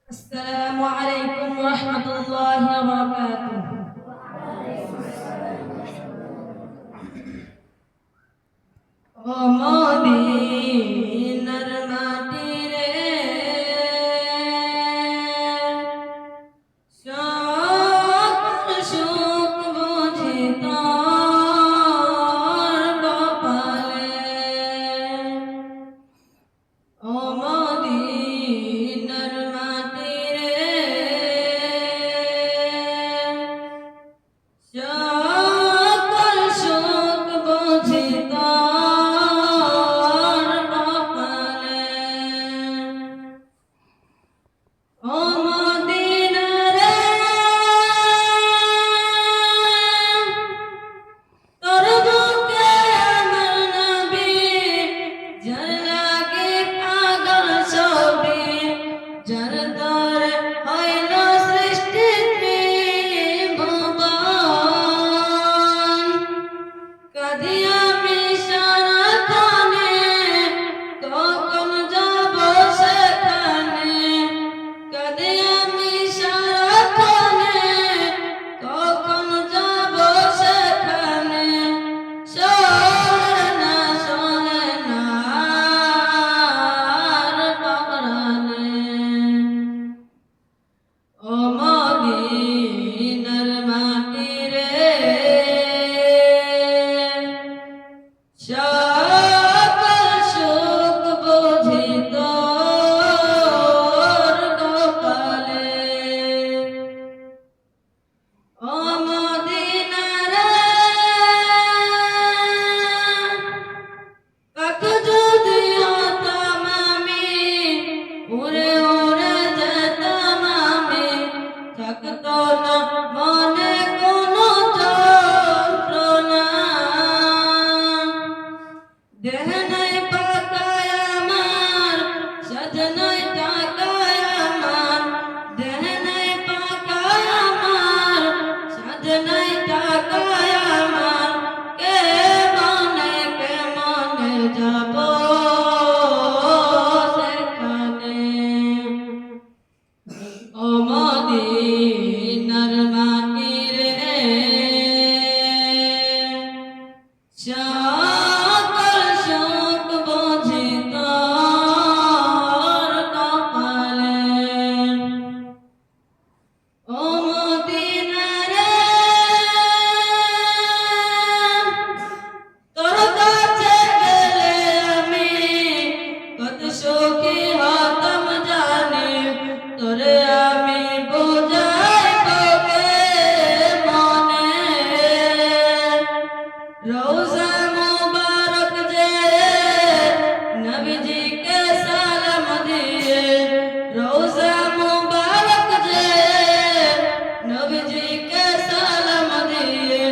السلام عليكم ورحمة الله وبركاته. মদিনার মাটি রে সকল সুখ বুঝি তোর কপালে। ও মদিনার মাটি রে সকল সুখ বুঝি তোর কপালে। ও মদিনা রে তোর বুকে আমার নবী যার লাগে পাগল ছবি, যার তরে হইল সৃষ্টি ত্রিভুবন। কাঁদি আমি সারাক্ষণে, কখন যাব সেখানে। কাঁদি আমি সারাক্ষণে, কখন যাব সেখানে। সরে না আর পরাণে। ও মদিনার মাটি রে সকল সুখ বুঝি তোর কপালে। ও মদিনা রে পাখ যদি হতাম আমি, উড়ে উড়ে যেতাম আমি। থাকতো না মনে কোনো যন্ত্রণা। দেহ নাই পাকায় আমার, সাজ নাই টাকায় আমার। দেহ নাই পাকায় আমার, সাজ নাই টাকায় আমার। কেমনে যাব সেখানে। ও মদিনার মাটি রে সকল সুখ বুঝি তোর কপালে। ও মদিনা রে তোর কাছে গেলে আমি কত সুখী হতাম জানি। তোরে আমি বুঝাইব কেমনে। রওজা মুবারক যে নবীজিকে সালাম দিয়ে। রওজা মুবারক যে নবীজিকে সালাম দিয়ে।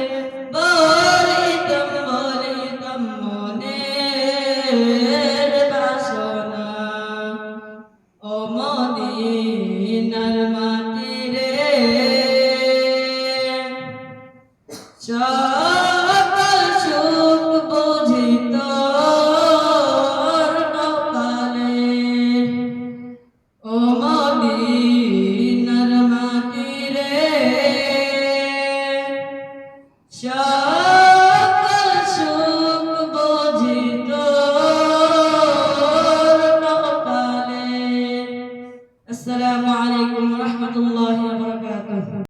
বলিতাম মনের বাসনা। ও মদিনার মাটি রে সকল সুখ বুঝি তোর কপালে। ও মদিনার মাটি রে সকল সুখ বুঝি তোর কপালে। আসসালামু আলাইকুম।